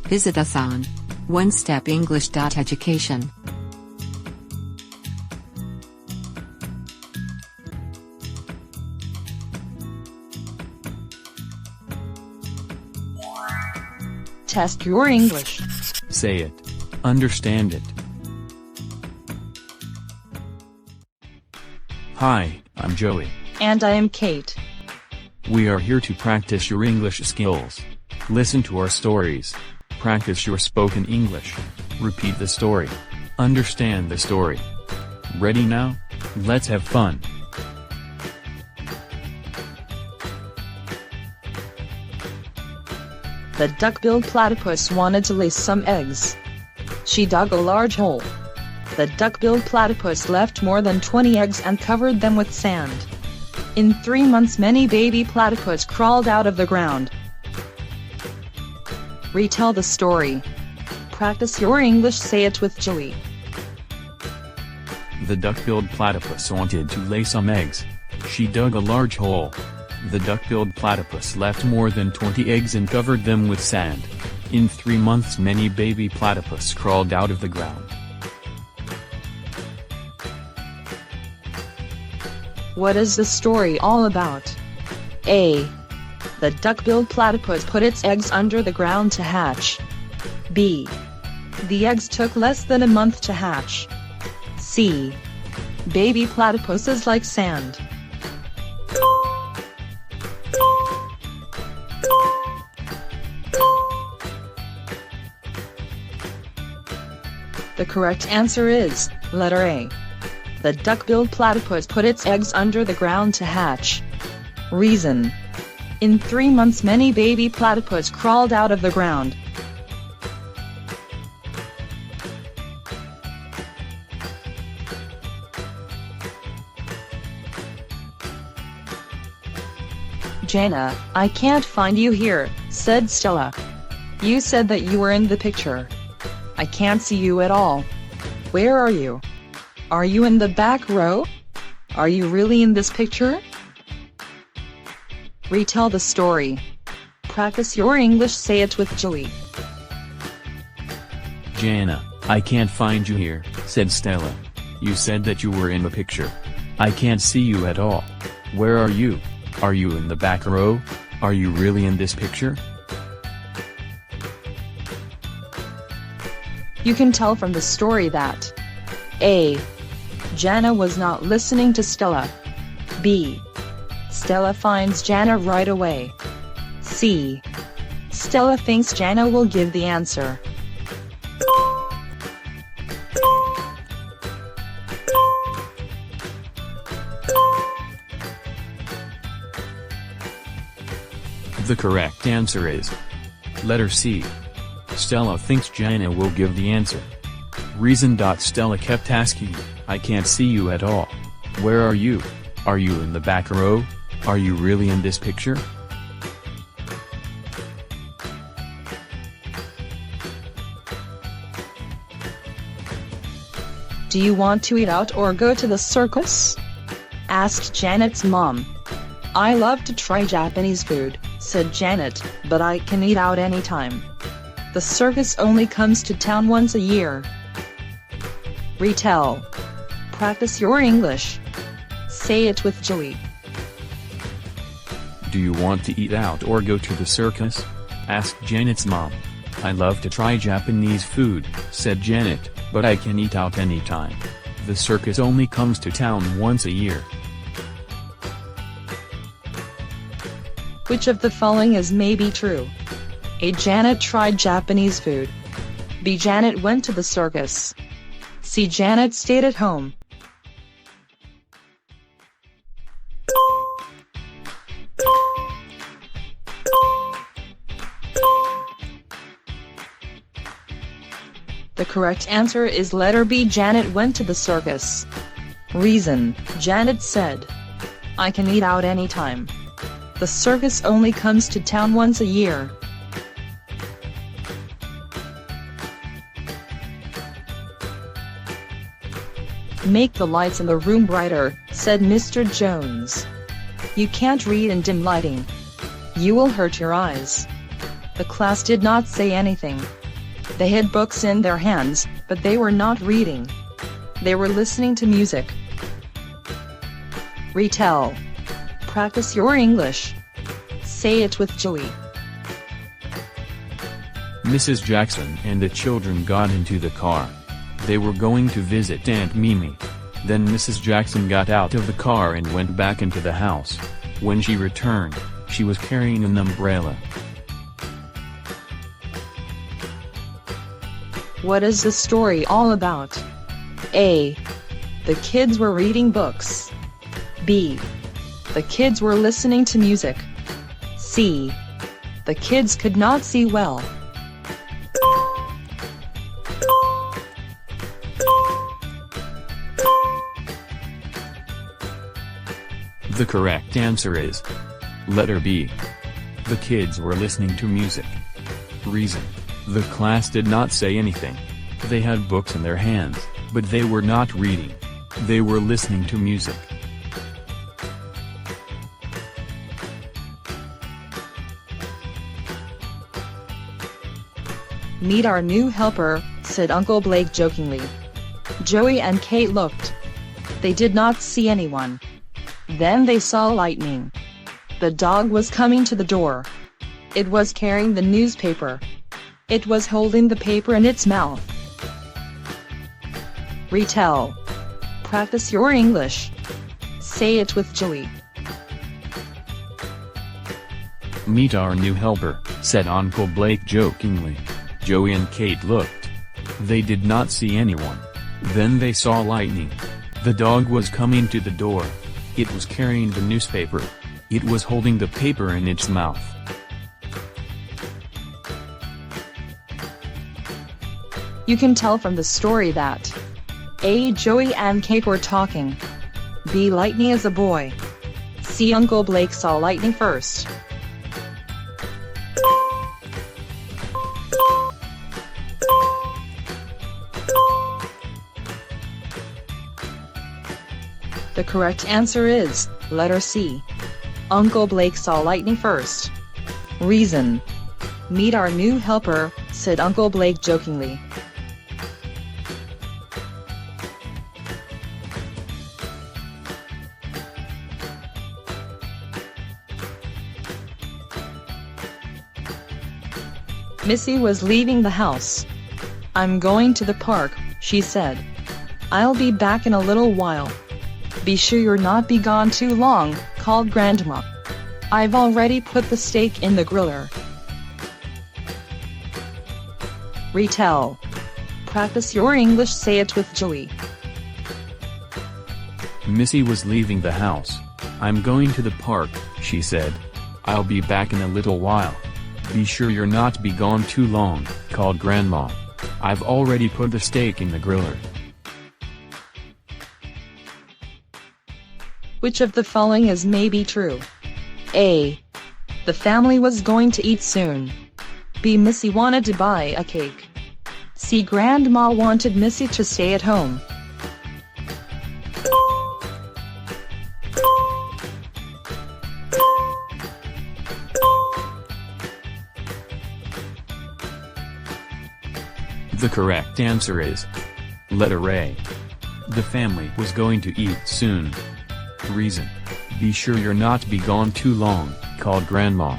Visit us on onestepenglish.education. Test your English. Say it. Understand it. Hi, I'm Joey. And I am Kate. We are here to practice your English skills. Listen to our stories. Practice your spoken English. Repeat the story. Understand the story. Ready now? Let's have fun. The duck-billed platypus wanted to lay some eggs. She dug a large hole. The duck-billed platypus left more than 20 eggs and covered them with sand. In 3 months, many baby platypus crawled out of the ground. Retell the story. Practice your English. Say it with Joey. The duck-billed platypus wanted to lay some eggs. She dug a large hole. The duck-billed platypus left more than 20 eggs and covered them with sand. In 3 months, many baby platypus crawled out of the ground. What is the story all about? A. The duck-billed platypus put its eggs under the ground to hatch. B. The eggs took less than a month to hatch. C. Baby platypuses like sand. The correct answer is letter A. The duck-billed platypus put its eggs under the ground to hatch. Reason: in 3 months, many baby platypus crawled out of the ground. Jana, I can't find you here, said Stella. You said that you were in the picture. I can't see you at all. Where are you? Are you in the back row? Are you really in this picture? Retell the story. Practice your English. Say it with Joey. Jana, I can't find you here, said Stella. You said that you were in the picture. I can't see you at all. Where are you? Are you in the back row? Are you really in this picture? You can tell from the story that A. Jana was not listening to Stella. B. Stella finds Jana right away. C. Stella thinks Jana will give the answer. The correct answer is letter C. Stella thinks Jana will give the answer. Reason. Stella kept asking, I can't see you at all. Where are you? Are you in the back row? Are you really in this picture? Do you want to eat out or go to the circus? Asked Janet's mom. I love to try Japanese food, said Janet, but I can eat out anytime. The circus only comes to town once a year. Retell. Practice your English. Say it with Joey. Do you want to eat out or go to the circus? Asked Janet's mom. I love to try Japanese food, said Janet, but I can eat out anytime. The circus only comes to town once a year. Which of the following is maybe true? A. Janet tried Japanese food. B. Janet went to the circus. C. Janet stayed at home. The correct answer is letter B. Janet went to the circus. Reason: Janet said, I can eat out anytime. The circus only comes to town once a year. Make the lights in the room brighter, said Mr. Jones. You can't read in dim lighting. You will hurt your eyes. The class did not say anything. They had books in their hands, but they were not reading. They were listening to music. Retell. Practice your English. Say it with Joey. Mrs. Jackson and the children got into the car. They were going to visit Aunt Mimi. Then Mrs. Jackson got out of the car and went back into the house. When she returned, she was carrying an umbrella. What is the story all about? A. The kids were reading books. B. The kids were listening to music. C. The kids could not see well. The correct answer is letter B. The kids were listening to music. Reason: the class did not say anything. They had books in their hands, but they were not reading. They were listening to music. Meet our new helper, said Uncle Blake jokingly. Joey and Kate looked. They did not see anyone. Then they saw lightning. The dog was coming to the door. It was carrying the newspaper. It was holding the paper in its mouth. Retell. Practice your English. Say it with Joey. Meet our new helper, said Uncle Blake jokingly. Joey and Kate looked. They did not see anyone. Then they saw lightning. The dog was coming to the door. It was carrying the newspaper. It was holding the paper in its mouth. You can tell from the story that A. Joey and Kate were talking. B. Lightning is a boy. C. Uncle Blake saw lightning first. The correct answer is letter C. Uncle Blake saw lightning first. Reason: meet our new helper, said Uncle Blake jokingly. Missy was leaving the house. I'm going to the park, she said. I'll be back in a little while. Be sure you're not be gone too long, called Grandma. I've already put the steak in the griller. Retell. Practice your English, say it with Joey. Missy was leaving the house. I'm going to the park, she said. I'll be back in a little while. Be sure you're not be gone too long, called Grandma. I've already put the steak in the griller. Which of the following is maybe true? A. The family was going to eat soon. B. Missy wanted to buy a cake. C. Grandma wanted Missy to stay at home. The correct answer is letter A. The family was going to eat soon. Reason: be sure you're not be gone too long, called Grandma.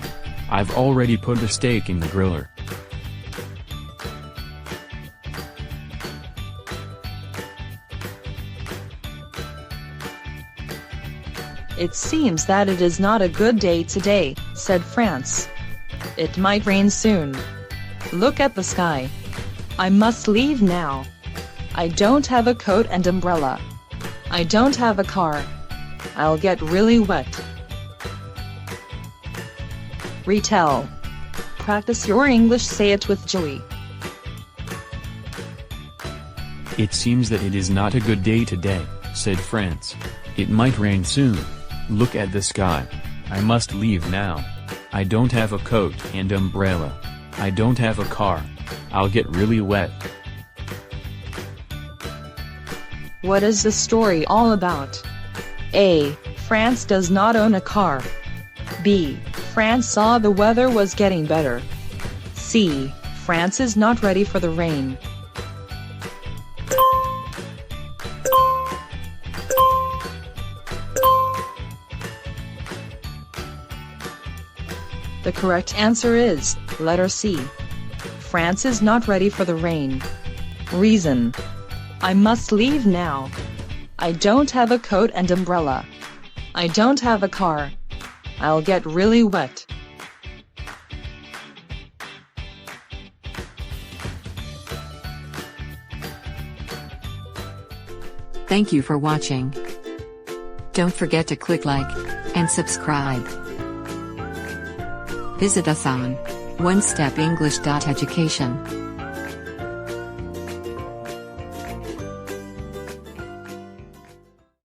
I've already put the steak in the griller. It seems that it is not a good day today, said France. It might rain soon. Look at the sky. I must leave now. I don't have a coat and umbrella. I don't have a car. I'll get really wet. Retell. Practice your English, say it with Joey. It seems that it is not a good day today, said France. It might rain soon. Look at the sky. I must leave now. I don't have a coat and umbrella. I don't have a car. I'll get really wet. What is the story all about? A. France does not own a car. B. France saw the weather was getting better. C. France is not ready for the rain. The correct answer is letter C. France is not ready for the rain. Reason: I must leave now. I don't have a coat and umbrella. I don't have a car. I'll get really wet. Thank you for watching. Don't forget to click like and subscribe. Visit us on onestepenglish.education.